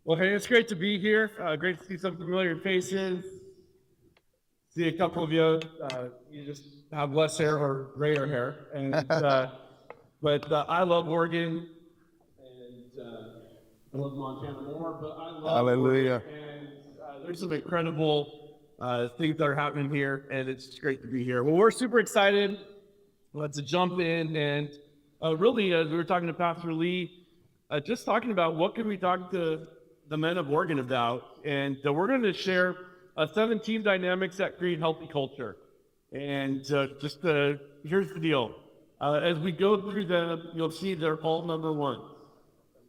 Well, hey, it's great to be here. Great to see some familiar faces. See a couple of you. You just have less hair or grayer hair, but I love Oregon and I love Montana more. But I love Oregon, Hallelujah. and there's some incredible things that are happening here, and it's great to be here. Well, we're super excited. Let's jump in and really, as we were talking to Pastor Lee, just talking about what can we talk to the men of Oregon about, and we're going to share 17 dynamics that create healthy culture. And here's the deal: as we go through them, you'll see they're all number one.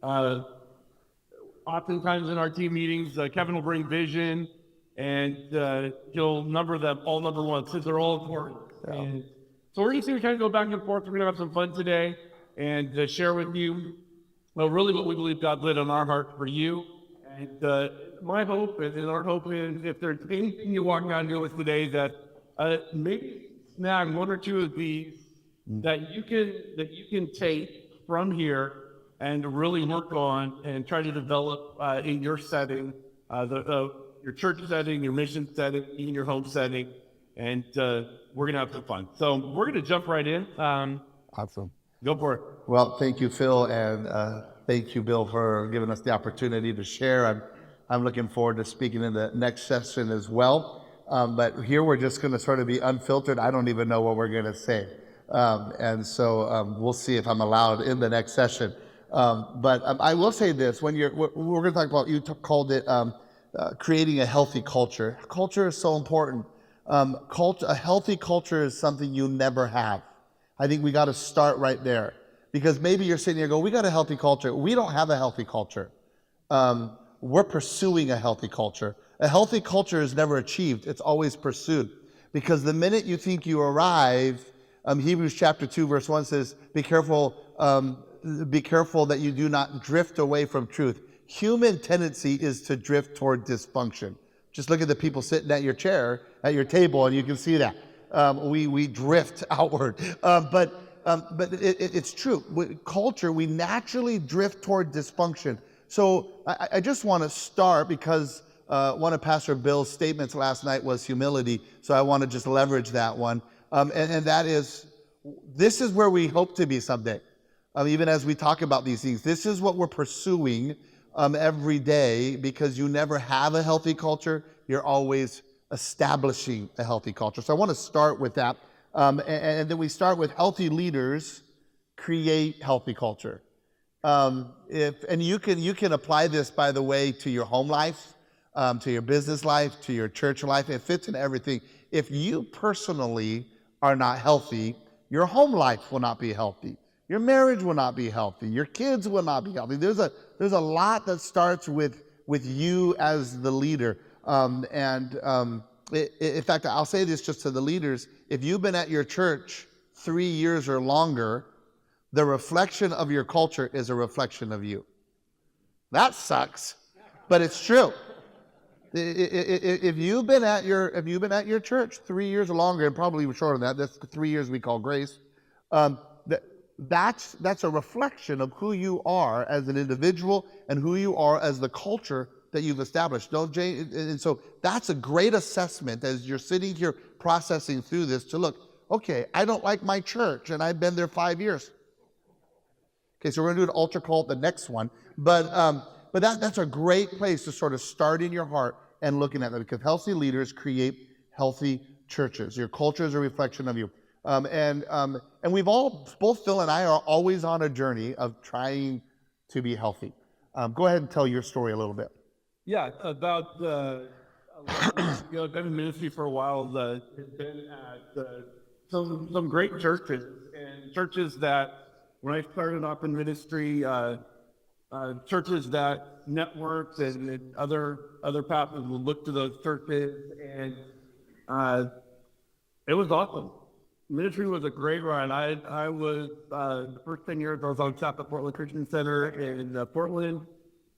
Uh, Oftentimes in our team meetings, Kevin will bring vision, and he'll number them all number one since they're all important. And so we're just going to kind of go back and forth. We're going to have some fun today and share with you, well, really what we believe God lit on our heart for you. And my hope and our hope is if there's anything you walk out here with today that maybe snag one or two of these that you can take from here and really work on and try to develop in your setting, your church setting, your mission setting, in your home setting, and we're gonna have some fun. So we're gonna jump right in. Awesome. Go for it. Well, thank you, Phil, and thank you, Bill, for giving us the opportunity to share. I'm looking forward to speaking in the next session as well. But here we're just going to sort of be unfiltered. I don't even know what we're going to say. And so we'll see if I'm allowed in the next session. But I will say this, we're going to talk about, called it creating a healthy culture. Culture is so important. A healthy culture is something you never have. I think we got to start right there, because maybe you're sitting here going, we got a healthy culture. We don't have a healthy culture. We're pursuing a healthy culture. A healthy culture is never achieved. It's always pursued. Because the minute you think you arrive, Hebrews chapter 2, verse 1 says, be careful that you do not drift away from truth. Human tendency is to drift toward dysfunction. Just look at the people sitting at your chair, at your table, and you can see that. We drift outward. But it's true. Culture, we naturally drift toward dysfunction. So I just want to start because one of Pastor Bill's statements last night was humility. So I want to just leverage that one. And that is, this is where we hope to be someday. Even as we talk about these things, this is what we're pursuing every day, because you never have a healthy culture. You're always establishing a healthy culture. So I want to start with that. And then we start with healthy leaders create healthy culture. And you can apply this, by the way, to your home life, to your business life, to your church life. It fits in everything. If you personally are not healthy, your home life will not be healthy. Your marriage will not be healthy. Your kids will not be healthy. There's a lot that starts with you as the leader. In fact, I'll say this just to the leaders. If you've been at your church 3 years or longer, the reflection of your culture is a reflection of you. That sucks, but it's true. If you've been at your church 3 years or longer, and probably shorter than that, that's 3 years we call grace. That's a reflection of who you are as an individual and who you are as the culture that you've established. Don't Jay? And so that's a great assessment as you're sitting here processing through this to look, okay, I don't like my church and I've been there 5 years. Okay, so we're going to do an altar call at the next one. But that's a great place to sort of start in your heart and looking at that, because healthy leaders create healthy churches. Your culture is a reflection of you. And we've all, both Phil and I, are always on a journey of trying to be healthy. Go ahead and tell your story a little bit. Yeah, about 11 years ago, I've been in ministry for a while. I've been at some great churches, and churches that, when I started off in ministry, churches that networked and other pastors would look to those churches, and it was awesome. Ministry was a great run. I was the first 10 years I was on staff at Portland Christian Center in Portland,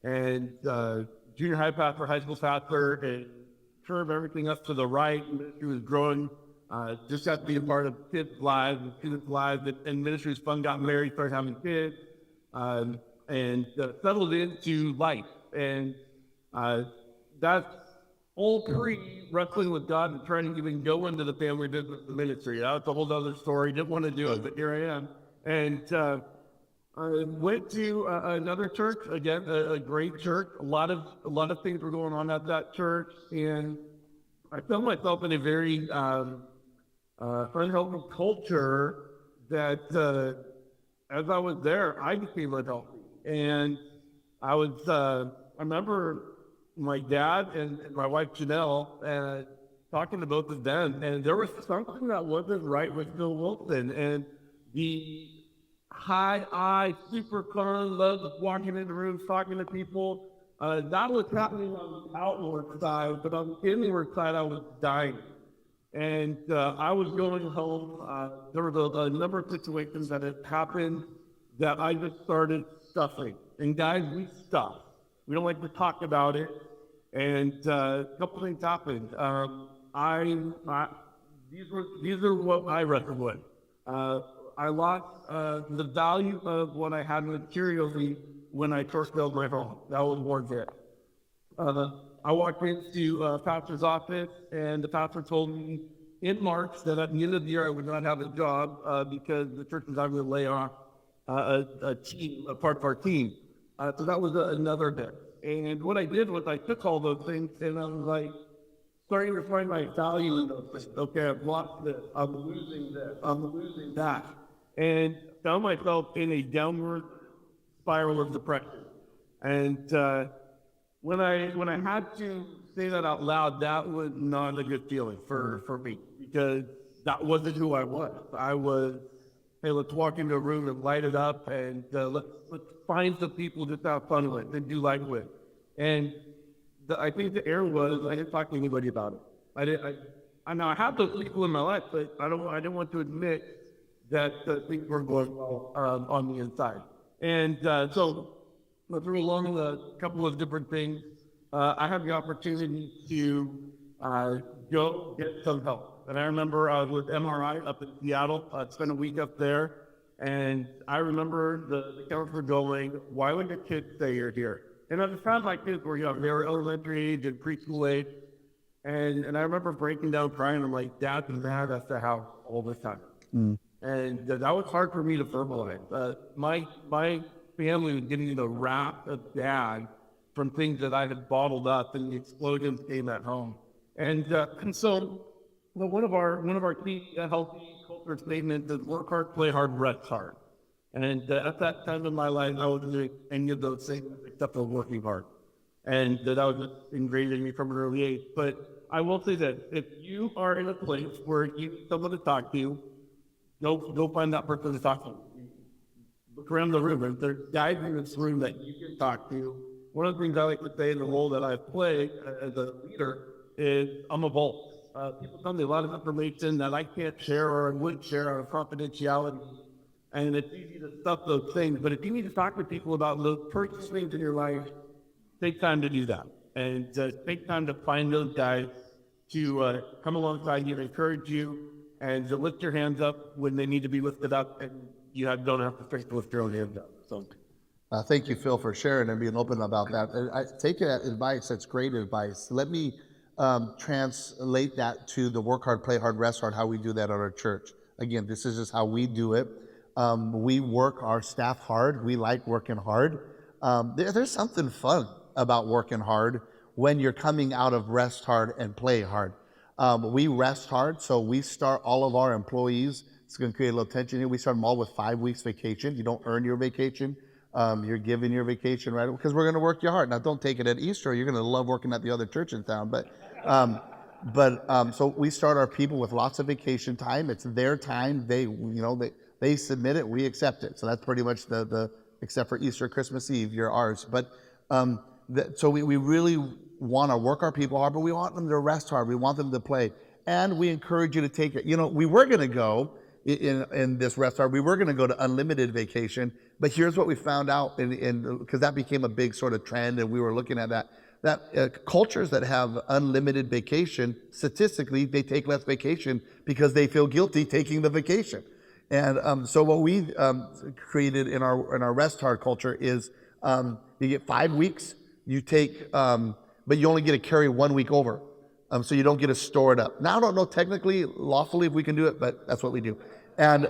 and junior high pastor, high school pastor, and served everything up to the right. Ministry was growing. Just got to be a part of kids' lives and students' lives, and ministry was fun. Got married, started having kids, and settled into life. And That's all pre-wrestling with God and trying to even go into the family business ministry. That's a whole other story. Didn't want to do it, but here I am. And I went to another church again, a great church. A lot of things were going on at that church, and I found myself in a very unhealthy culture that as I was there, I became unhealthy. And I remember my dad and my wife Janelle talking to both of them, and there was something that wasn't right with Bill Wilson. And the high-eye, super fun, love walking into rooms, talking to people, that was happening on the outward side, but on the inward side, I was dying. And I was going home. There was a number of situations that had happened that I just started stuffing. And guys, we stuff. We don't like to talk about it. And a couple things happened. These are what I wrestled with. I lost the value of what I had materially when I first built my home. That was one bit. I walked into a pastor's office, and the pastor told me in March that at the end of the year I would not have a job because the church was going to lay off a part of our team. So that was another bit. And what I did was I took all those things and I was like, starting to find my value in those things. Okay, I've lost this, I'm losing this, I'm losing that. And found myself in a downward spiral of depression. And when I had to say that out loud, that was not a good feeling for me, because that wasn't who I was. I was, hey, let's walk into a room and light it up, and let's find some people to have fun with and do life with. And I think the error was I didn't talk to anybody about it. I know I have those people in my life, but I didn't want to admit that things weren't going well on the inside. And so through along a couple of different things, I had the opportunity to go get some help. And I remember I was with MRI up in Seattle, spent a week up there, and I remember the counselor going, "Why would the kids stay here?" And at the time, my kids were young; they were elementary age and preschool age. And I remember breaking down crying. I'm like, "Dad's mad at the house all the time," and that was hard for me to verbalize. My family was getting the wrath of Dad from things that I had bottled up, and the explosions came at home. And so one of our key healthy culture statements is work hard, play hard, rest hard. And at that time in my life, I wasn't doing any of those things except for working hard. And that was just ingrained in me from an early age. But I will say that if you are in a place where you need someone to talk to, go find that person to talk to. Look around the room. If there's guys in this room that you can talk to, one of the things I like to say in the role that I've played as a leader is I'm a vault. People tell me a lot of information that I can't share or wouldn't share out of confidentiality. And it's easy to stuff those things. But if you need to talk to people about those personal things in your life, take time to do that. And take time to find those guys to come alongside you, encourage you, and to lift your hands up when they need to be lifted up. And you don't have to lift your own hands up. So. Thank you, Phil, for sharing and being open about that. I take that advice. That's great advice. Let me translate that to the work hard, play hard, rest hard, how we do that at our church. Again, this is just how we do it. We work our staff hard. We like working hard. There's something fun about working hard when you're coming out of rest hard and play hard. We rest hard, so we start all of our employees. It's going to create a little tension here. We start them all with 5 weeks vacation. You don't earn your vacation. You're given your vacation, right? Because we're going to work you hard. Now, don't take it at Easter. You're going to love working at the other church in town. So we start our people with lots of vacation time. It's their time. They submit it. We accept it. So that's pretty much the except for Easter, Christmas Eve, you're ours. But so we really want to work our people hard, but we want them to rest hard. We want them to play. And we encourage you to take it. We were going to go in this rest hard. We were going to go to unlimited vacation. But here's what we found out, because that became a big sort of trend, and we were looking at that cultures that have unlimited vacation, statistically, they take less vacation because they feel guilty taking the vacation. And so what we created in our rest hard culture is you get 5 weeks. you take, but you only get to carry 1 week over. So you don't get to store it up. Now, I don't know technically, lawfully, if we can do it, but that's what we do. And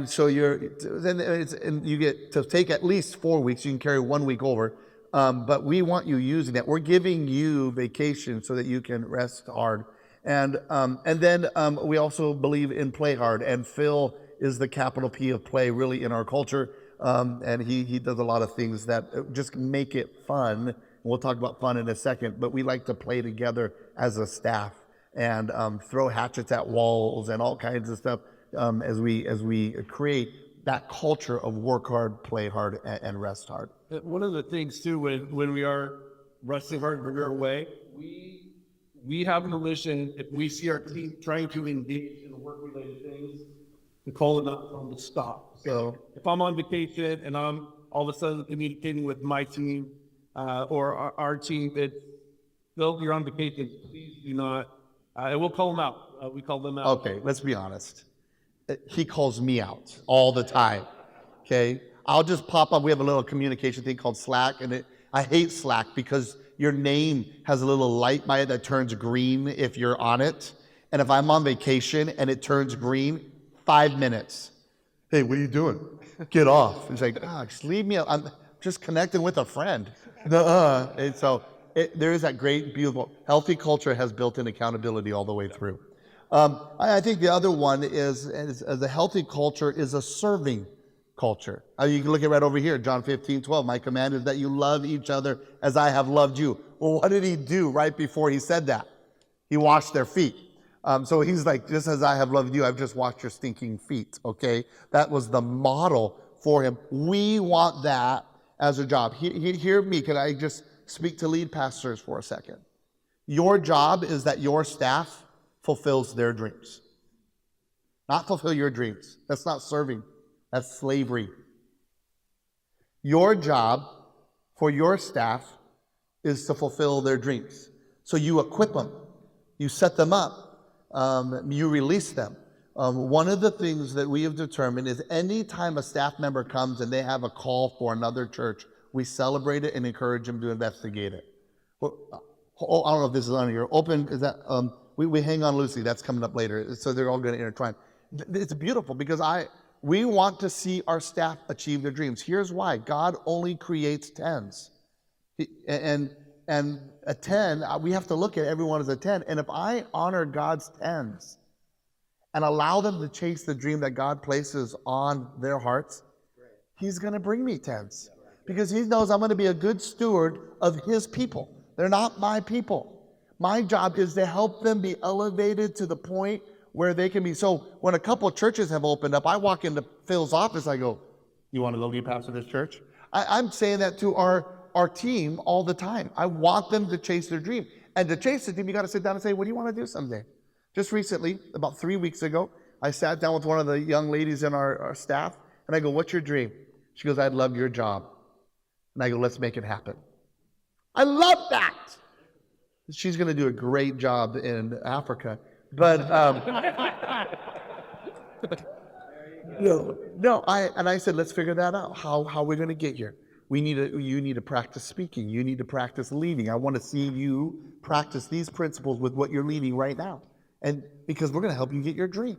so and you get to take at least 4 weeks. You can carry 1 week over. But we want you using that. We're giving you vacation so that you can rest hard. And then we also believe in play hard. And Phil is the capital P of play really in our culture. And he does a lot of things that just make it fun. We'll talk about fun in a second, but we like to play together as a staff and throw hatchets at walls and all kinds of stuff as we create that culture of work hard, play hard, and rest hard. One of the things too, when we are resting hard, when we're away, we have a mission. If we see our team trying to engage in work-related things, to call it out on the stop. So if I'm on vacation and I'm all of a sudden communicating with my team or our team, it's Phil, you're on vacation. Please do not. And we'll call them out. We call them out. Okay, let's be honest. He calls me out all the time. Okay, I'll just pop up. We have a little communication thing called Slack, and I hate Slack because your name has a little light by it that turns green if you're on it. And if I'm on vacation and it turns green, 5 minutes. Hey, what are you doing? Get off. It's like, just leave me. I'm just connecting with a friend. And so there is that great, beautiful, healthy culture has built-in accountability all the way through. I think the other one is a healthy culture is a serving culture. You can look at right over here, John 15:12. My command is that you love each other as I have loved you. Well, what did he do right before he said that? He washed their feet. So he's like, just as I have loved you, I've just washed your stinking feet, okay? That was the model for him. We want that as a job. Hear me, can I just speak to lead pastors for a second? Your job is that your staff fulfills their dreams. Not fulfill your dreams. That's not serving. That's slavery. Your job for your staff is to fulfill their dreams. So you equip them. You set them up. You release them. One of the things that we have determined is anytime a staff member comes and they have a call for another church, we celebrate it and encourage them to investigate it. Well, I don't know if this is on here. Open, is that, we hang on loosely. That's coming up later. So they're all going to intertwine. It's beautiful because we want to see our staff achieve their dreams. Here's why. God only creates 10s. And a 10, we have to look at everyone as a 10. And if I honor God's 10s and allow them to chase the dream that God places on their hearts, He's going to bring me 10s. Because He knows I'm going to be a good steward of His people. They're not my people. My job is to help them be elevated to the point where they can be. So when a couple of churches have opened up, I walk into Phil's office, I go, you want to go be pastor of this church? I'm saying that to our team all the time. I want them to chase their dream. And to chase the dream, you got to sit down and say, what do you want to do someday? Just recently, about 3 weeks ago, I sat down with one of the young ladies in our staff, and I go, what's your dream? She goes, I'd love your job. And I go, let's make it happen. I love that. She's going to do a great job in Africa. But I said, let's figure that out. How we're going to get here. You need to practice speaking. You need to practice leading. I want to see you practice these principles with what you're leading right now. And because we're going to help you get your dream.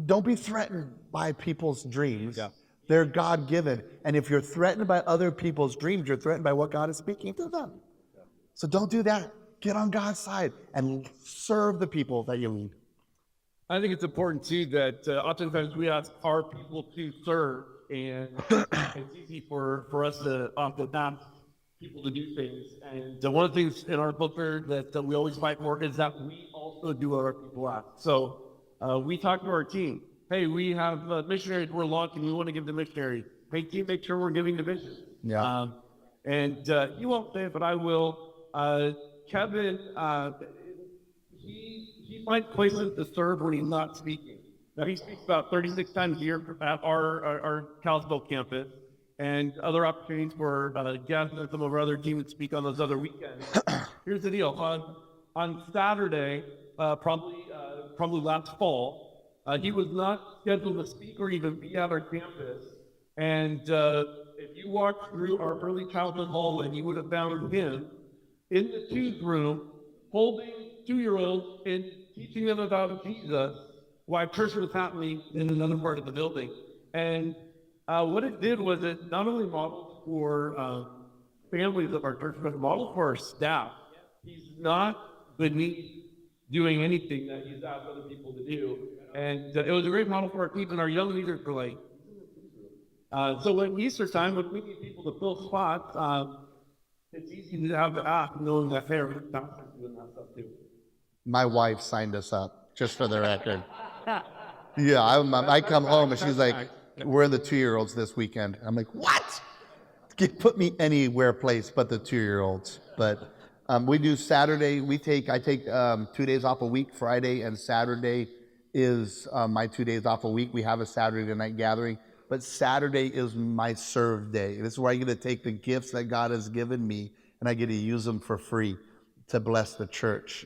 Don't be threatened by people's dreams. Yeah. They're God-given. And if you're threatened by other people's dreams, you're threatened by what God is speaking to them. Yeah. So don't do that. Get on God's side and serve the people that you lead. I think it's important too that oftentimes we ask our people to serve, and it's easy for us to often ask people to do things. And one of the things in our book that we always fight for is that we also do what our people ask. So we talk to our team. Hey, we have missionaries we're launching. We want to give the missionaries. Hey, team, make sure we're giving the mission. Yeah. And you won't say it, but I will. Kevin, he finds places to serve when he's not speaking. Now, he speaks about 36 times a year at our Kalispell campus, and other opportunities for guests and some of our other teams to speak on those other weekends. Here's the deal. On Saturday, probably last fall, he was not scheduled to speak or even be at our campus. And if you walked through our early childhood hallway, you would have found him in the youth room holding 2-year-olds and teaching them about Jesus while church was happening in another part of the building. And what it did was it not only modeled for families of our church, but modeled for our staff. He's not beneath doing anything that he's asked other people to do. And it was a great model for our team, and our young leaders were like, so when Easter time, when we need people to fill spots, it's easy to have the app knowing that they're doing that stuff too. My wife signed us up, just for the record. Yeah, I come home and she's like, we're in the 2-year-olds this weekend. I'm like, what? Put me anywhere place but the 2-year-olds. But we do Saturday. I take 2 days off a week. Friday and Saturday is my 2 days off a week. We have a Saturday night gathering, but Saturday is my serve day. This is where I get to take the gifts that God has given me and I get to use them for free to bless the church.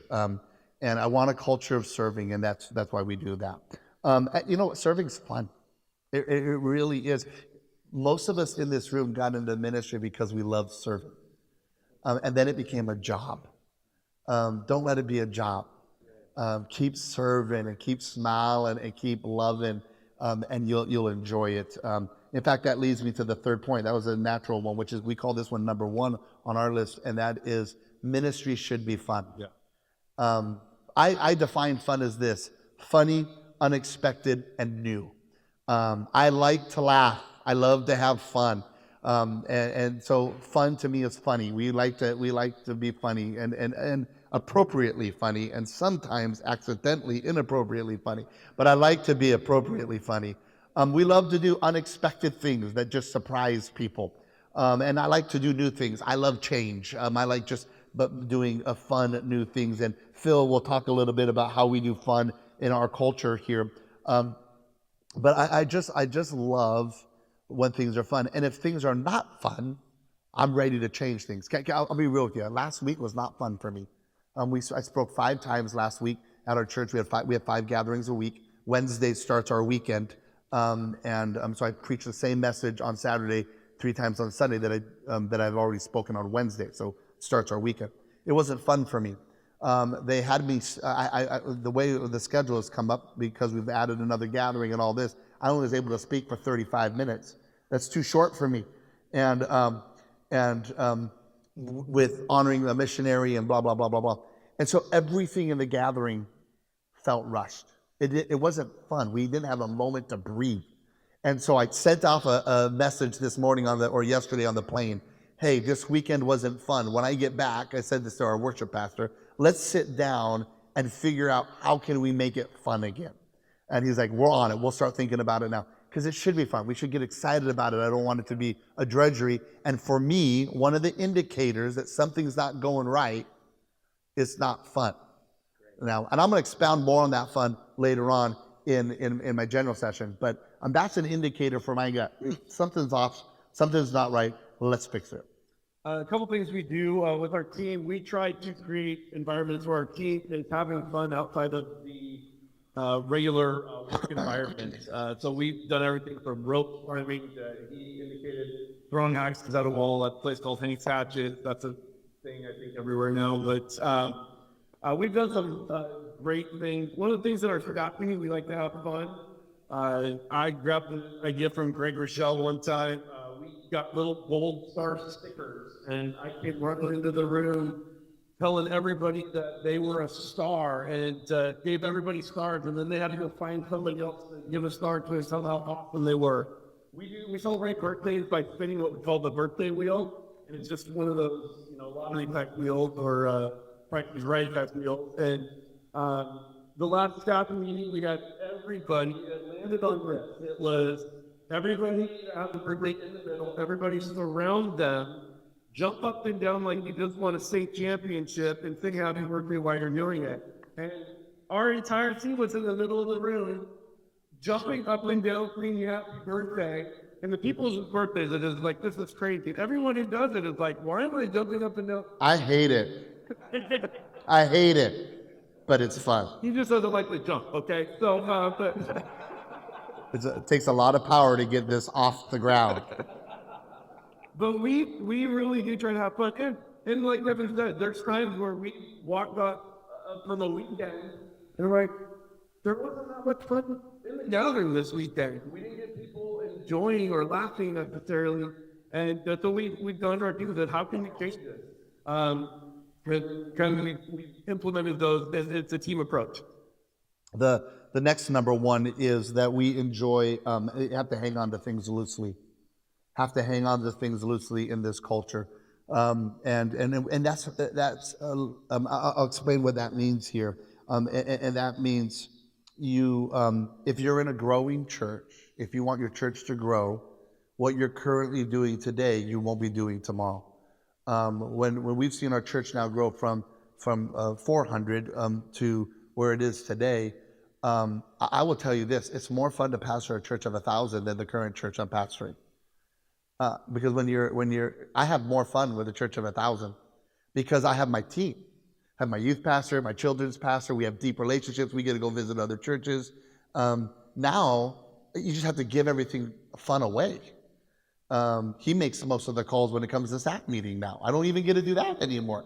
And I want a culture of serving, and that's why we do that. You know what? Serving's fun. It really is. Most of us in this room got into ministry because we loved serving. And then it became a job. Don't let it be a job. Keep serving and keep smiling and keep loving, and you'll enjoy it. In fact, that leads me to the third point. That was a natural one, which is we call this one number one on our list, and that is ministry should be fun. Yeah. I define fun as this: funny, unexpected, and new. I like to laugh. I love to have fun. And so fun to me is funny. We like to be funny and appropriately funny, and sometimes accidentally inappropriately funny. But I like to be appropriately funny. We love to do unexpected things that just surprise people. And I like to do new things. I love change. I like just doing fun new things. And Phil will talk a little bit about how we do fun in our culture here. But I just love when things are fun. And if things are not fun, I'm ready to change things. I'll be real with you. Last week was not fun for me. I spoke 5 times last week at our church. We have 5 gatherings a week. Wednesday starts our weekend. So I preach the same message on Saturday 3 times on Sunday that I've already spoken on Wednesday. So it starts our weekend. It wasn't fun for me. They had me, the way the schedule has come up, because we've added another gathering and all this, I only was able to speak for 35 minutes. That's too short for me. And with honoring the missionary and blah, blah, blah, blah, blah. And so everything in the gathering felt rushed. It wasn't fun. We didn't have a moment to breathe. And so I sent off a message this morning or yesterday on the plane. Hey, this weekend wasn't fun. When I get back, I said this to our worship pastor, let's sit down and figure out how can we make it fun again. And he's like, we're on it. We'll start thinking about it now. Because it should be fun. We should get excited about it. I don't want it to be a drudgery. And for me, one of the indicators that something's not going right is not fun. Now, and I'm going to expound more on that fun later on in my general session. But that's an indicator for my gut. Something's off. Something's not right. Let's fix it. A couple things we do with our team. We try to create environments where our team is having fun outside of the regular work environment. So we've done everything from rope climbing. He indicated throwing axes at a wall at a place called Hank's Hatches. That's a thing I think everywhere now. But we've done some great things. One of the things that our staff meeting, we like to have fun. I grabbed an idea from Greg Rochelle one time. We got little gold star stickers, and I came running into the room telling everybody that they were a star, and gave everybody stars, and then they had to go find somebody else to give a star to and tell how awesome they were. We celebrate birthdays by spinning what we call the birthday wheel, and it's just one of those, lottery type wheels or practice right type wheels. And the last staff meeting, we got everybody that landed on this. It was everybody have a birthday in the middle, everybody surround them, jump up and down like you just won a state championship, and sing happy birthday while you're doing it. And our entire team was in the middle of the room, jumping up and down, singing happy birthday. And the people's birthdays, it is like, this is crazy. Everyone who does it is like, why am I jumping up and down? I hate it. I hate it, but it's fun. He just doesn't like to jump, okay? So, It takes a lot of power to get this off the ground. But we really do try to have fun. And like Nevin said, there's times where we walk up on the weekend and we're like, there wasn't that much fun in the gathering this weekend. We didn't get people enjoying or laughing necessarily. And that's what we've done to our people, that how can we change this? And kind of we implemented those. It's a team approach. The next number one is that we enjoy, have to hang on to things loosely. Have to hang on to things loosely in this culture. And that's I'll explain what that means here. And that means if you're in a growing church, if you want your church to grow, what you're currently doing today, you won't be doing tomorrow. When we've seen our church now grow from 400 to where it is today, I will tell you this: it's more fun to pastor a church of 1,000 than the current church I'm pastoring. Because I have more fun with a church of 1,000 because I have my team. I have my youth pastor, my children's pastor. We have deep relationships. We get to go visit other churches. Now you just have to give everything fun away. He makes most of the calls when it comes to SAC meeting now. I don't even get to do that anymore.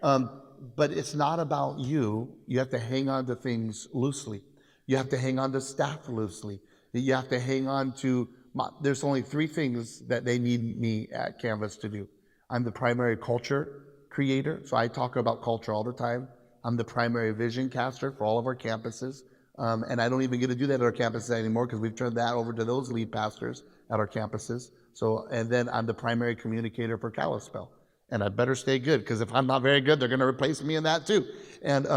But it's not about you. You have to hang on to things loosely. You have to hang on to staff loosely. You have to hang on to, there's only 3 things that they need me at Canvas to do. I'm the primary culture creator, so I talk about culture all the time. I'm the primary vision caster for all of our campuses. And I don't even get to do that at our campuses anymore because we've turned that over to those lead pastors at our campuses. So, and then I'm the primary communicator for Kalispell. And I better stay good because if I'm not very good, they're going to replace me in that too. And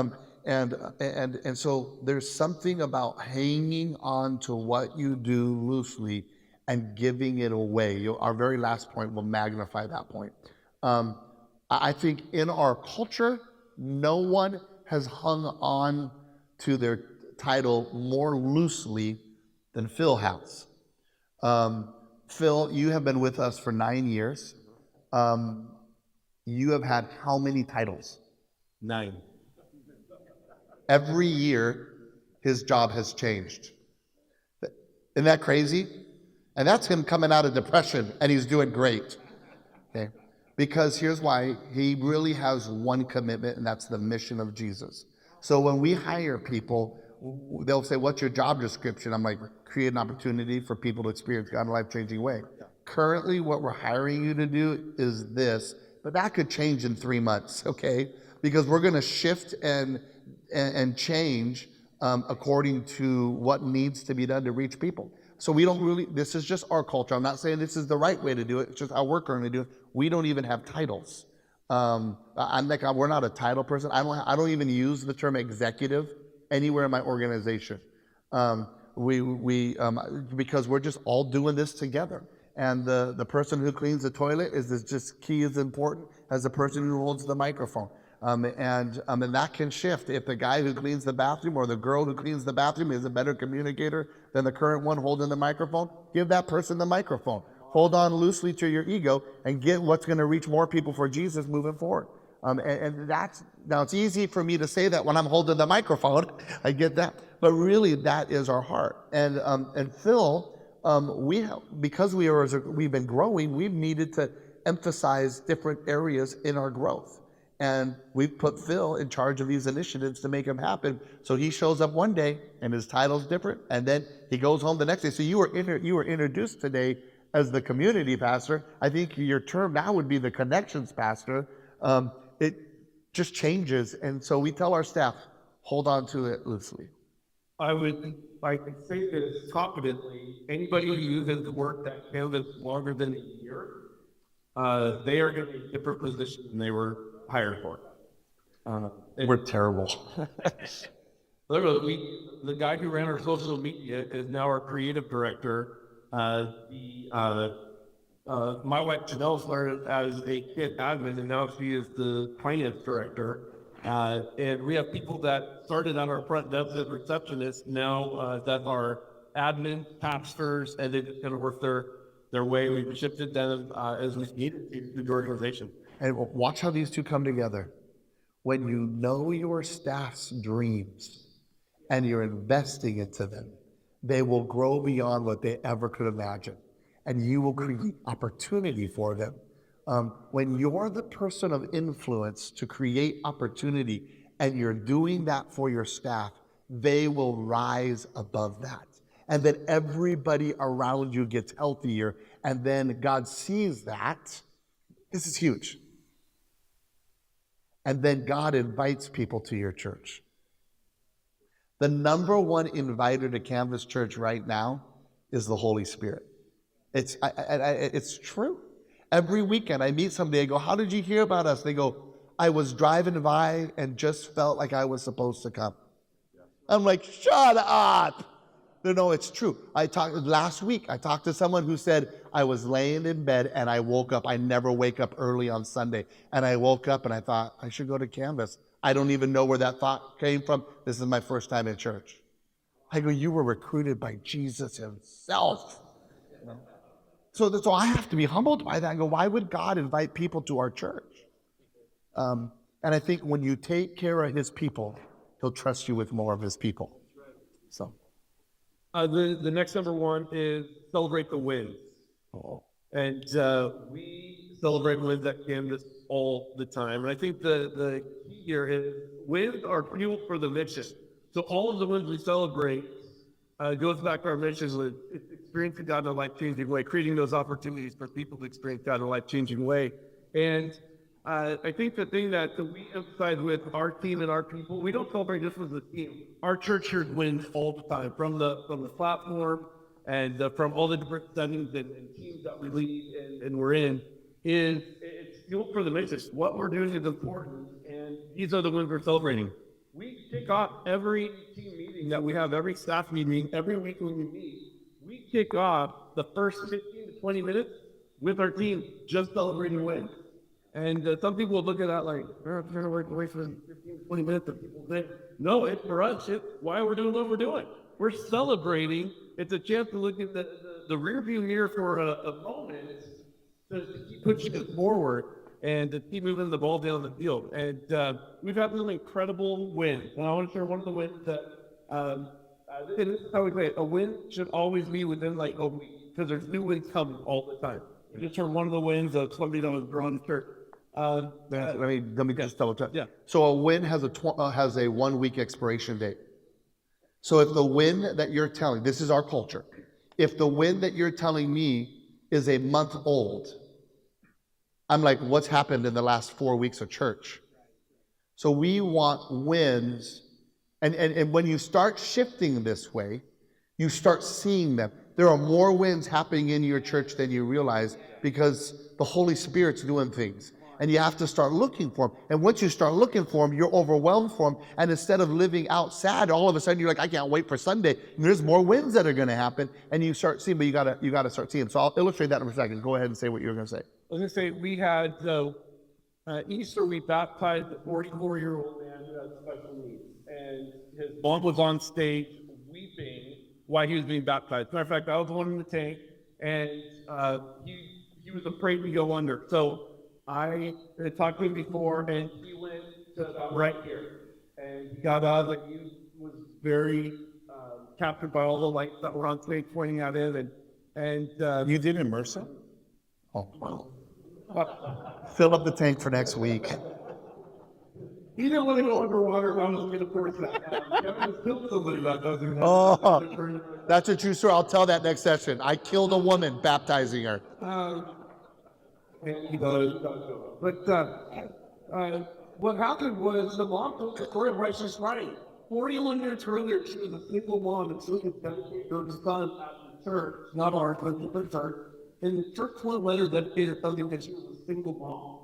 so there's something about hanging on to what you do loosely and giving it away. Our very last point will magnify that point. I think in our culture, no one has hung on to their title more loosely than Phil has. Phil, you have been with us for 9 years. You have had how many titles? 9. Every year, his job has changed. Isn't that crazy? And that's him coming out of depression, and he's doing great. Okay? Because here's why: he really has one commitment, and that's the mission of Jesus. So when we hire people, they'll say, "What's your job description?" I'm like, "Create an opportunity for people to experience God in a life-changing way." Currently, what we're hiring you to do is this, but that could change in 3 months, okay? Because we're going to shift and change according to what needs to be done to reach people. So we don't really, this is just our culture. I'm not saying this is the right way to do it. It's just how we're currently doing it. We don't even have titles. We're not a title person. I don't even use the term executive anywhere in my organization. Because we're just all doing this together. And the person who cleans the toilet is just key as important as the person who holds the microphone. And that can shift. If the guy who cleans the bathroom or the girl who cleans the bathroom is a better communicator than the current one holding the microphone, give that person the microphone. Hold on loosely to your ego and get what's going to reach more people for Jesus moving forward. And that's, now it's easy for me to say that when I'm holding the microphone. I get that. But really, that is our heart. And Phil, because we've been growing, we've needed to emphasize different areas in our growth. And we've put Phil in charge of these initiatives to make them happen. So he shows up one day and his title's different, and then he goes home the next day. So you were introduced today as the community pastor. I think your term now would be the connections pastor. It just changes. And so we tell our staff, hold on to it loosely. I would say this confidently: anybody who uses work that Canvas longer than a year, they are going to be a different position than they were hired for. We're terrible. Literally, the guy who ran our social media is now our creative director. My wife Janelle started as a kid admin, and now she is the finance director. And we have people that started on our front desk as receptionists now that are admin, pastors, and they're just going to work their way. We've shifted them as we needed to the organization. And watch how these two come together. When you know your staff's dreams and you're investing into them, they will grow beyond what they ever could imagine. and you will create opportunity for them. When you're the person of influence to create opportunity and you're doing that for your staff, they will rise above that. And then everybody around you gets healthier. And then God sees that. This is huge. And then God invites people to your church. The number one inviter to Canvas Church right now is the Holy Spirit. It's true. Every weekend I meet somebody, I go, how did you hear about us? They go, I was driving by and just felt like I was supposed to come. I'm like, shut up. No, it's true. Last week, I talked to someone who said, I was laying in bed and I woke up. I never wake up early on Sunday. And I woke up and I thought, I should go to Canvas. I don't even know where that thought came from. This is my first time in church. I go, you were recruited by Jesus himself. So I have to be humbled by that. I go, why would God invite people to our church? And I think when you take care of his people, he'll trust you with more of his people. So. The next number one is celebrate the wins. Oh. And we celebrate wins at Canvas all the time. And I think the key here is wins are fuel for the mission. So all of the wins we celebrate goes back to our mission with experiencing God in a life-changing way, creating those opportunities for people to experience God in a life-changing way. And I think the thing that we emphasize with our team and our people, we don't celebrate just as a team. Our church here wins all the time, from the platform and from all the different settings and teams that we lead and we're in. It's fuel for the mission. What we're doing is important, and these are the ones we're celebrating. We kick off every team meeting that we have, every staff meeting, every week when we meet. We kick off the first 15 to 20 minutes with our team just celebrating wins. And some people will look at that like, we're going to wait for 15, 20 minutes. And people say, no, it's for us. It's why we're doing what we're doing. We're celebrating. It's a chance to look at the rear view mirror for a moment to keep pushing it forward and to keep moving the ball down the field. And we've had some incredible wins. And I want to share one of the wins that, and this is how we say it, a win should always be within like a week, because there's new wins coming all the time. I just heard one of the wins of somebody that was drawn to church. Let me just double check. Yeah. So a win has a 1 week expiration date. So if the win that you're telling, this is our culture, if the win that you're telling me is a month old, I'm like, what's happened in the last 4 weeks of church? So we want wins, and when you start shifting this way, you start seeing them. There are more wins happening in your church than you realize, because the Holy Spirit's doing things. And you have to start looking for them. And once you start looking for them, you're overwhelmed for them. And instead of living out sad, all of a sudden you're like, I can't wait for Sunday. And there's more wins that are going to happen. And you start seeing, but you gotta start seeing. So I'll illustrate that in a second. Go ahead and say what you were going to say. I was going to say, we had Easter, we baptized a 44-year-old man who had special needs. And his mom was on stage weeping while he was being baptized. Matter of fact, I was the one in the tank, and he was afraid to go under. So I had talked to him before, and he went to right here. And he got out, and he was very captured by all the lights that were on stage pointing at him. And You did immerse him? Oh, wow. Fill up the tank for next week. he didn't want to go underwater. I was going to force that. Oh, that's a true story. I'll tell that next session. I killed a woman baptizing her. And he does. But what happened was the mom told the story of righteous writing. 41 years earlier, she was a single mom, and so she dedicated her son at the church, not ours, but the church. And the church wrote letters dedicated something that she was a single mom.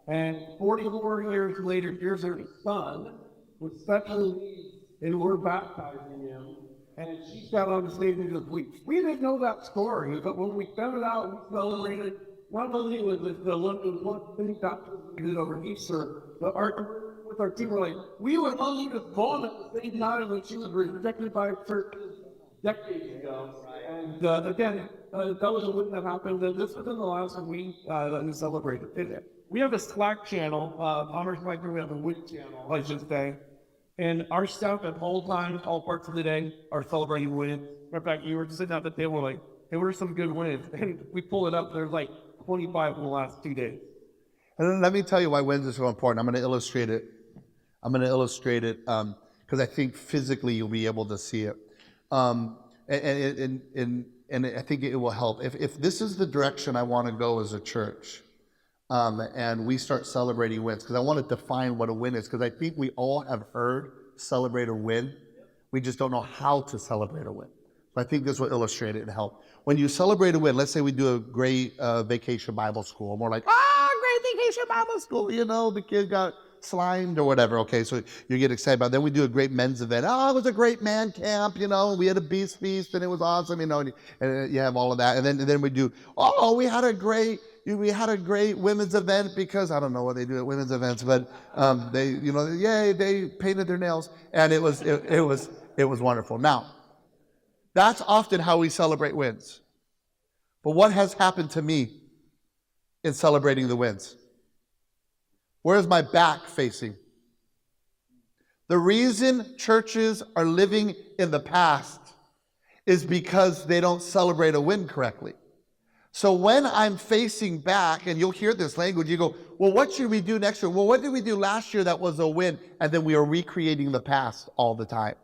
And 44 years later, here's her son with special needs, and we're baptizing him. And she sat on the stage and just wept. We didn't know that story, but when we found it out, we celebrated. Not only was it the one thing baptism we did over Easter, but with our team, we're like, we were only just born at the same time when she was rejected by churches decades ago. And again, that was a win that happened. And this was in the last week that we celebrated. We have a Slack channel, on our Slack, we have a win channel, I should say. And our staff at all times, all parts of the day, are celebrating wins. Matter of fact, you were sitting at the table like, hey, what are some good wins? And we pull it up, there's like 25 in the last 2 days. And then let me tell you why wins is so important. I'm going to illustrate it. Because I think physically you'll be able to see it. And I think it will help. If this is the direction I want to go as a church, and we start celebrating wins, because I want to define what a win is, because I think we all have heard celebrate a win. We just don't know how to celebrate a win. So I think this will illustrate it and help. When you celebrate a win, let's say we do a great vacation Bible school, and we're like, great vacation Bible school, the kid got slimed or whatever. Okay, so you get excited about it. Then we do a great men's event. Oh, it was a great man camp, we had a beast feast and it was awesome, and you have all of that. And then we do, we had a great women's event, because I don't know what they do at women's events, but they painted their nails, and it was wonderful. Now, that's often how we celebrate wins. But what has happened to me in celebrating the wins? Where's my back facing? The reason churches are living in the past is because they don't celebrate a win correctly. So when I'm facing back, and you'll hear this language, you go, well, what should we do next year? Well, what did we do last year that was a win? And then we are recreating the past all the time.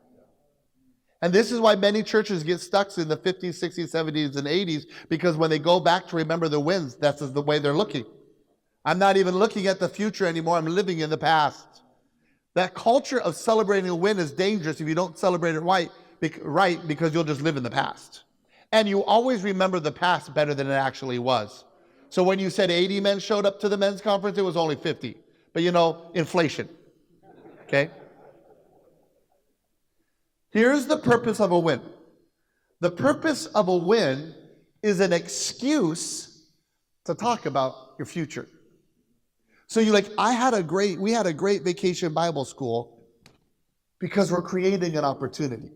And this is why many churches get stuck in the 50s, 60s, 70s, and 80s, because when they go back to remember the wins, that's the way they're looking. I'm not even looking at the future anymore. I'm living in the past. That culture of celebrating a win is dangerous if you don't celebrate it right, because you'll just live in the past. And you always remember the past better than it actually was. So when you said 80 men showed up to the men's conference, it was only 50. But inflation. Okay? Here's the purpose of a win. The purpose of a win is an excuse to talk about your future. So you're like, we had a great vacation Bible school because we're creating an opportunity.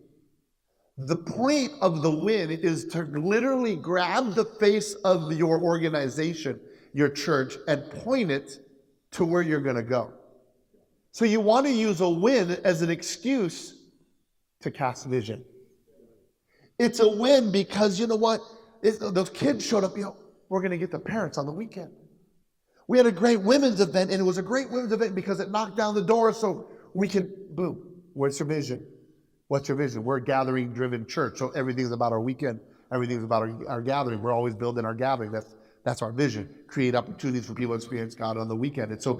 The point of the win is to literally grab the face of your organization, your church, and point it to where you're going to go. So you want to use a win as an excuse to cast vision. It's a win because you know what? Those kids showed up, we're going to get the parents on the weekend. We had a great women's event, and it was a great women's event because it knocked down the door so we can, boom. What's your vision? What's your vision? We're a gathering-driven church, so everything's about our weekend. Everything's about our gathering. We're always building our gathering. That's our vision. Create opportunities for people to experience God on the weekend. And so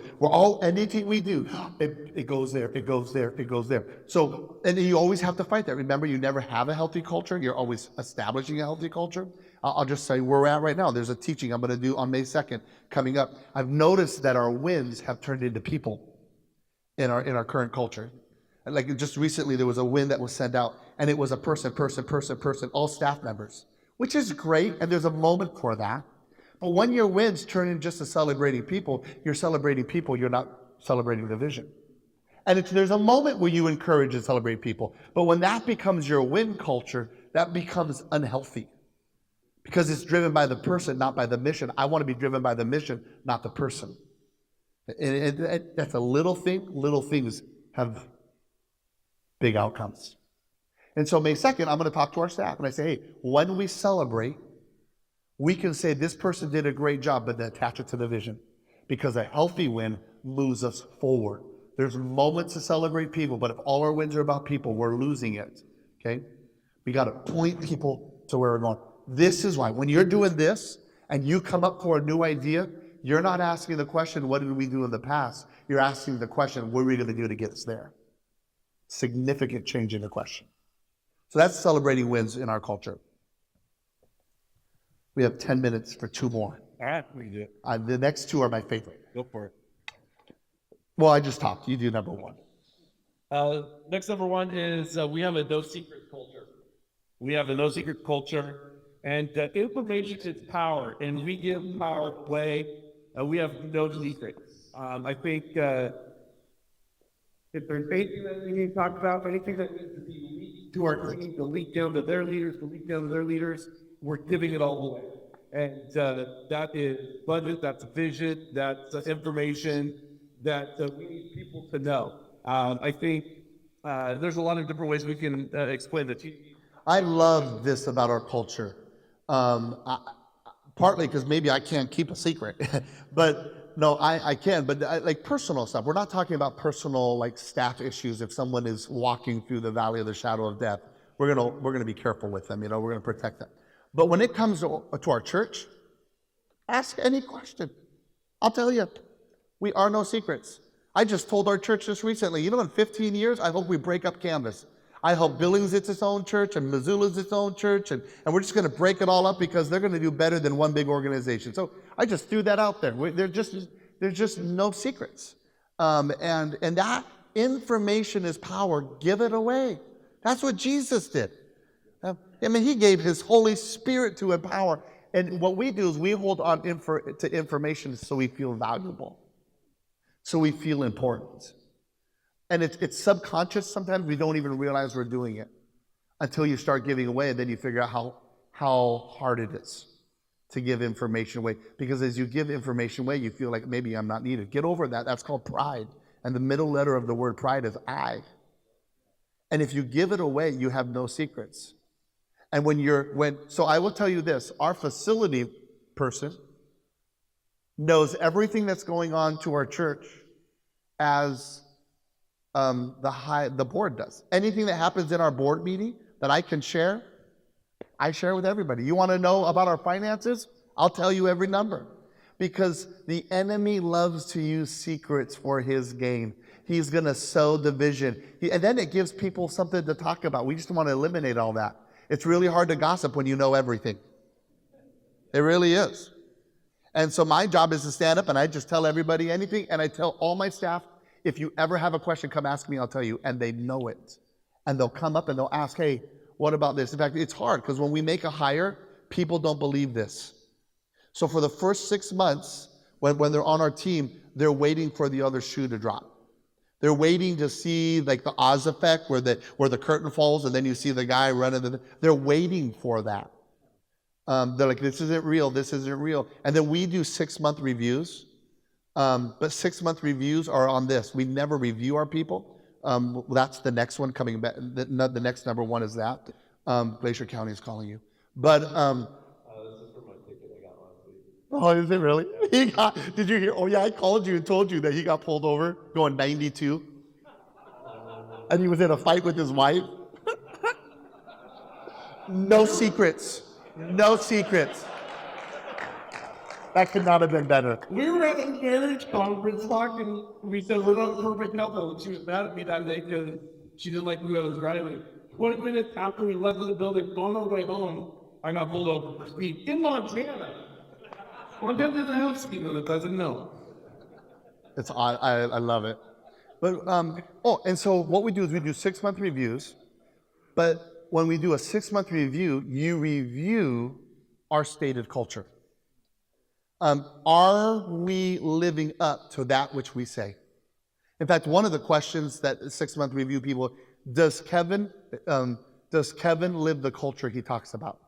anything we do, it goes there, it goes there, it goes there. So, and you always have to fight that. Remember, you never have a healthy culture. You're always establishing a healthy culture. I'll just say where we're at right now. There's a teaching I'm going to do on May 2nd coming up. I've noticed that our wins have turned into people in our current culture. Like just recently, there was a win that was sent out, and it was a person, all staff members, which is great, and there's a moment for that. But when your wins turn into just celebrating people, you're not celebrating the vision. And there's a moment where you encourage and celebrate people. But when that becomes your win culture, that becomes unhealthy. Because it's driven by the person, not by the mission. I want to be driven by the mission, not the person. And that's a little thing. Little things have big outcomes. And so May 2nd, I'm going to talk to our staff. And I say, hey, when we celebrate, we can say this person did a great job, but then attach it to the vision. Because a healthy win moves us forward. There's moments to celebrate people, but if all our wins are about people, we're losing it. Okay? We got to point people to where we're going. This is why when you're doing this and you come up for a new idea, you're not asking the question, what did we do in the past? You're asking the question, what are we going to do to get us there? Significant change in the question. So that's celebrating wins in our culture. We have 10 minutes for two more. All right, we do it. The next two are my favorite. Go for it. Well, I just talked. You do number one. Next number one is we have a no secret culture. We have a no secret culture, and information is power, and we give power away. We have no secrets. I think if there's anything that we need to talk about, anything that needs to be leaked to our team, to leak down to their leaders, we're giving it all away. And that is budget, that's vision, that's information that we need people to know. I think there's a lot of different ways we can explain the team. I love this about our culture. Partly because maybe I can't keep a secret, but no, I can. But like personal stuff, we're not talking about personal like staff issues. If someone is walking through the valley of the shadow of death, we're gonna be careful with them. We're gonna protect them. But when it comes to our church, ask any question. I'll tell you, we are no secrets. I just told our church this recently. In 15 years, I hope we break up Canvas. I hope Billings is its own church and Missoula's its own church, and we're just going to break it all up because they're going to do better than one big organization. So I just threw that out there. There's just no secrets, and that information is power. Give it away. That's what Jesus did. He gave his Holy Spirit to empower. And what we do is we hold on to information so we feel valuable, so we feel important. And it's subconscious. Sometimes we don't even realize we're doing it until you start giving away, and then you figure out how hard it is to give information away. Because as you give information away, you feel like maybe I'm not needed. Get over that. That's called pride. And the middle letter of the word pride is I. And if you give it away, you have no secrets. And so I will tell you this, our facility person knows everything that's going on to our church as the board does. Anything that happens in our board meeting that I can share, I share with everybody. You want to know about our finances? I'll tell you every number. Because the enemy loves to use secrets for his gain. He's going to sow division. And then it gives people something to talk about. We just want to eliminate all that. It's really hard to gossip when you know everything. It really is. And so my job is to stand up and I just tell everybody anything, and I tell all my staff, if you ever have a question, come ask me, I'll tell you. And they know it. And they'll come up and they'll ask, hey, what about this? In fact, it's hard because when we make a hire, people don't believe this. So for the first 6 months, when they're on our team, they're waiting for the other shoe to drop. They're waiting to see like the Oz effect where the curtain falls and then you see the guy running. They're waiting for that. They're like, this isn't real. This isn't real. And then we do 6-month reviews. But 6-month reviews are on this. We never review our people. That's the next one coming back. The next number one is that. Glacier County is calling you. But this is for my ticket I got last week. oh, is it really? Did you hear? Oh yeah, I called you and told you that he got pulled over going 92, and he was in a fight with his wife. No secrets. No secrets. That could not have been better. We were at a marriage conference talking. We said we're not a perfect couple. And she was mad at me that day because she didn't like who I was driving. 20 minutes after we left the building, on our way home, I got pulled over for speed in Montana. Montana doesn't have speed limit, doesn't know. It's I love it. But and so what we do is we do 6-month reviews. But when we do a 6-month review, you review our stated culture. Are we living up to that which we say? In fact, one of the questions that 6-month review people, does Kevin live the culture he talks about?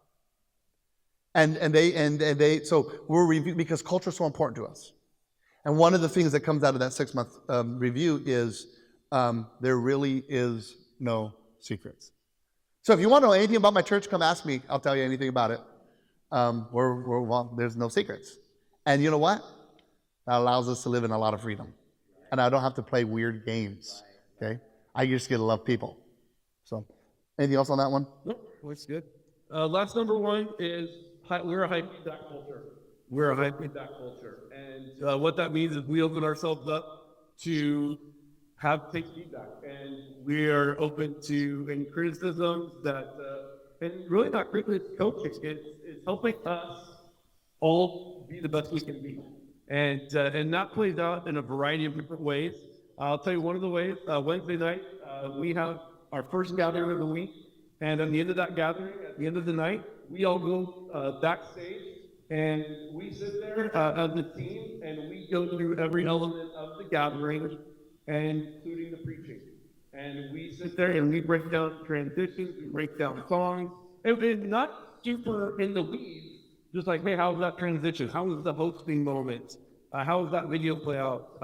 And they so we're reviewing because culture is so important to us. And one of the things that comes out of that 6-month review is there really is no secrets. So if you want to know anything about my church, come ask me. I'll tell you anything about it. There's no secrets. And you know what? That allows us to live in a lot of freedom. And I don't have to play weird games, okay? I just get to love people. So, anything else on that one? Nope, looks good. Last number one is we're a high feedback culture. We're a high feedback culture. And what that means is we open ourselves up to take feedback. And we are open to any criticisms and really not criticism, coaching. It's helping us all be the best we can be. And that plays out in a variety of different ways. I'll tell you one of the ways. Wednesday night, we have our first gathering of the week. And at the end of that gathering, at the end of the night, we all go backstage and we sit there as a team and we go through every element of the gathering, including the preaching. And we sit there and we break down transitions, we break down songs. And not super in the weeds. Just like, hey, how was that transition? How was the hosting moment? How was that video play out?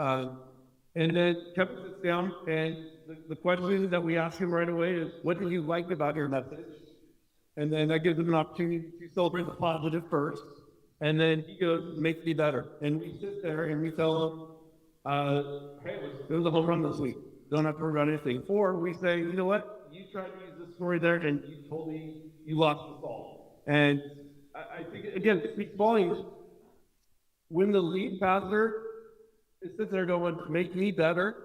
And then Kevin sits down, and the question that we ask him right away is, what do you like about your message? And then that gives them an opportunity to celebrate the positive first. And then he goes, make me better. And we sit there and we tell him, hey, it was a home run this week. Don't have to worry about anything. Or we say, you know what? You tried to use this story there and you lost the ball. And I think, again, it speaks volumes. When the lead pastor is sitting there going, make me better,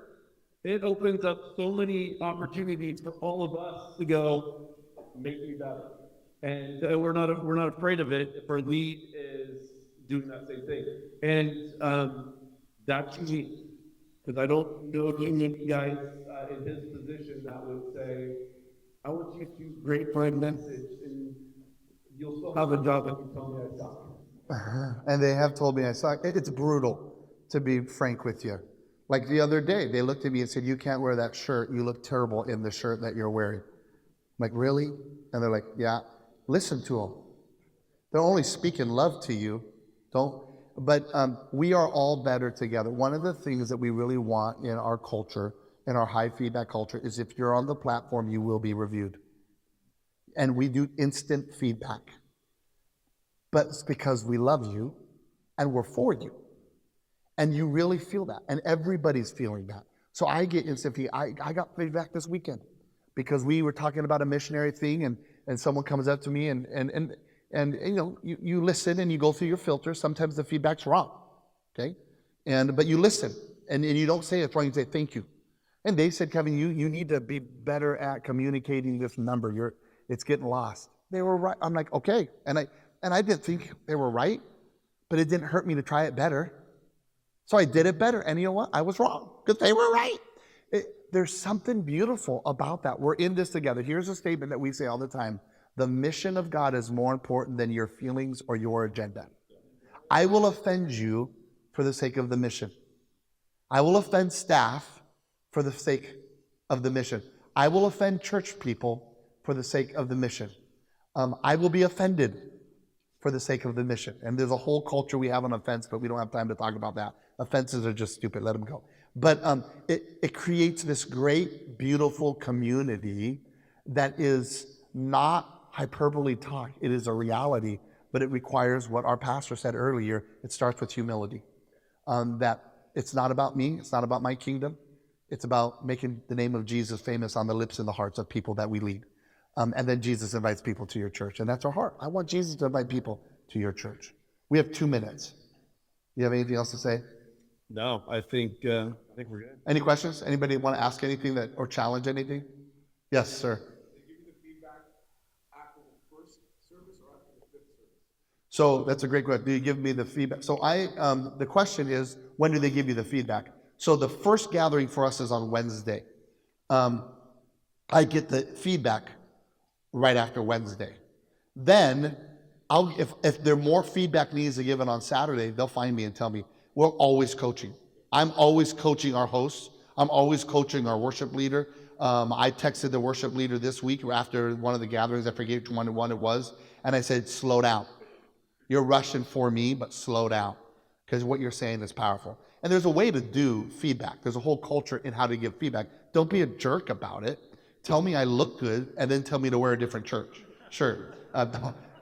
it opens up so many opportunities for all of us to go, make me better. And we're not afraid of it if our lead is doing that same thing. And that's me, because I don't know too many guys in his position that would say, I want you to grade my message and you'll still have a job if you tell me I suck. And they have told me I suck. It's brutal, to be frank with you. Like the other day, they looked at me and said, you can't wear that shirt. You look terrible in the shirt that you're wearing. I'm like, really? And they're like, yeah. Listen to them. They're only speaking love to you. But we are all better together. One of the things that we really want in our culture, in our high feedback culture, is if you're on the platform, you will be reviewed. And we do instant feedback. But it's because we love you and we're for you. And you really feel that. And everybody's feeling that. So I get instant feedback. I got feedback this weekend because we were talking about a missionary thing and someone comes up to me and you know, you listen and you go through your filter. Sometimes the feedback's wrong, okay? But you listen and you don't say it's wrong, you say thank you. And they said, Kevin, you need to be better at communicating this number. It's getting lost. They were right. I'm like, okay. And I didn't think they were right, but it didn't hurt me to try it better. So I did it better. And you know what? I was wrong because they were right. There's something beautiful about that. We're in this together. Here's a statement that we say all the time. The mission of God is more important than your feelings or your agenda. I will offend you for the sake of the mission. I will offend staff for the sake of the mission. I will offend church people for the sake of the mission. I will be offended for the sake of the mission. And there's a whole culture we have on offense, but we don't have time to talk about that. Offenses are just stupid. Let them go. But it creates this great, beautiful community that is not hyperbole talk. It is a reality, but it requires what our pastor said earlier. It starts with humility. That it's not about me. It's not about my kingdom. It's about making the name of Jesus famous on the lips and the hearts of people that we lead. And then Jesus invites people to your church. And that's our heart. I want Jesus to invite people to your church. We have 2 minutes. You have anything else to say? No, I think we're good. Any questions? Anybody want to ask anything or challenge anything? Yes, sir. They give you the feedback after the first service or after the fifth service? So that's a great question. Do you give me the feedback? So the question is, when do they give you the feedback? So the first gathering for us is on Wednesday. I get the feedback right after Wednesday. Then, if there are more feedback needs to give it on Saturday, they'll find me and tell me. We're always coaching. I'm always coaching our hosts. I'm always coaching our worship leader. I texted the worship leader this week after one of the gatherings. I forget which one it was. And I said, slow down. You're rushing for me, but slow down. Because what you're saying is powerful. And there's a way to do feedback. There's a whole culture in how to give feedback. Don't be a jerk about it. Tell me I look good, and then tell me to wear a different church. Sure.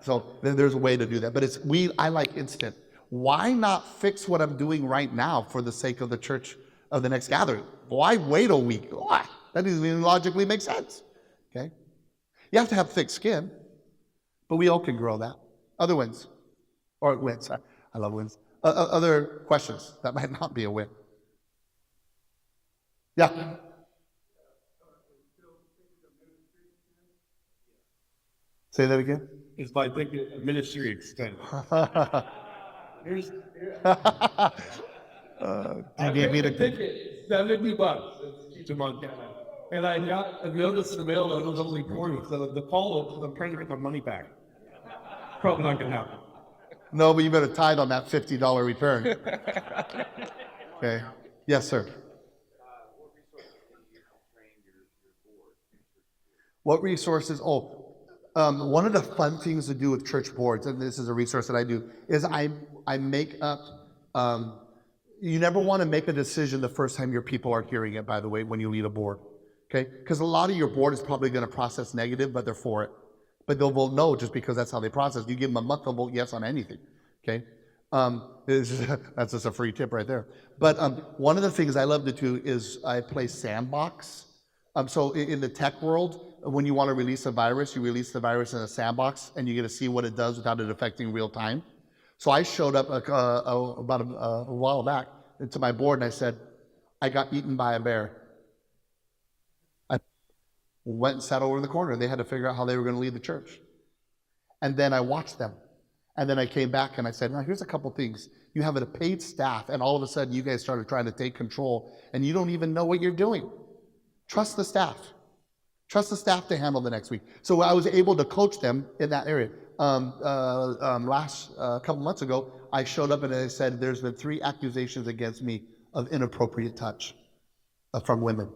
So then there's a way to do that. But I like instant. Why not fix what I'm doing right now for the sake of the church of the next gathering? Why wait a week? Why? That doesn't even logically make sense. Okay? You have to have thick skin, but we all can grow that. Other wins. Or wins. I love wins. Other questions that might not be a win. Yeah. Say that again. It's by thinking ministry extended. You gave me the ticket, $70. It's to Montana. And I got a notice in the mail that it was only 40. So the follow-up, I'm trying to get my money back. Probably not going to happen. No, but you better tithe on that $50 return. Okay. Yes, sir. What resources? One of the fun things to do with church boards, and this is a resource that I do, is I make up. You never want to make a decision the first time your people are hearing it, by the way, when you lead a board. Okay? Because a lot of your board is probably going to process negative, but they're for it. but they'll vote no just because that's how they process. You give them a month, they'll vote yes on anything. Okay, that's just a free tip right there. But one of the things I love to do is I play sandbox. So in the tech world, when you want to release a virus, you release the virus in a sandbox, and you get to see what it does without it affecting real time. So I showed up about a while back to my board, and I said, I got eaten by a bear. I went and sat over in the corner. They had to figure out how they were going to lead the church. And then I watched them. And then I came back and I said, now here's a couple things. You have a paid staff, and all of a sudden you guys started trying to take control, and you don't even know what you're doing. Trust the staff. Trust the staff to handle the next week. So I was able to coach them in that area. Last couple months ago, I showed up and I said, there's been 3 accusations against me of inappropriate touch from women.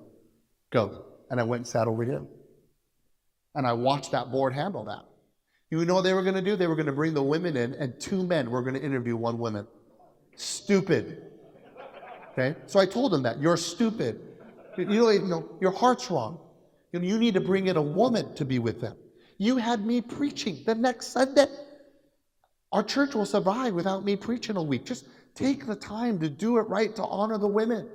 Go. And I went and sat over here. And I watched that board handle that. You know what they were going to do? They were going to bring the women in, and 2 men were going to interview 1 woman. Stupid. Okay? So I told them that. You're stupid. You know, your heart's wrong. You need to bring in a woman to be with them. You had me preaching the next Sunday. Our church will survive without me preaching a week. Just take the time to do it right, to honor the women.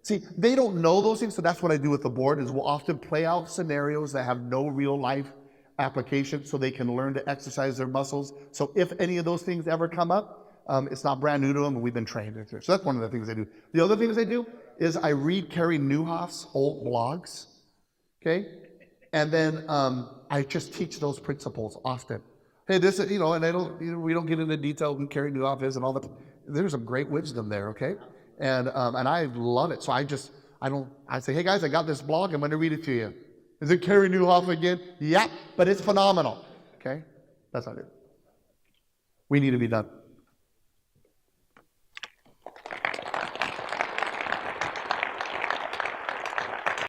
See, they don't know those things, so that's what I do with the board, is we'll often play out scenarios that have no real life application so they can learn to exercise their muscles. So if any of those things ever come up, it's not brand new to them, and we've been trained. So that's one of the things I do. The other things I do is I read Carey Nieuwhof's old blogs, okay? And then I just teach those principles often. Hey, this is, and we don't get into detail who Carey Nieuwhof is and all that. There's some great wisdom there, okay? And I love it. So I say, hey guys, I got this blog, I'm gonna read it to you. Is it Carey Nieuwhof again? Yeah, but it's phenomenal, okay? That's not it. We need to be done.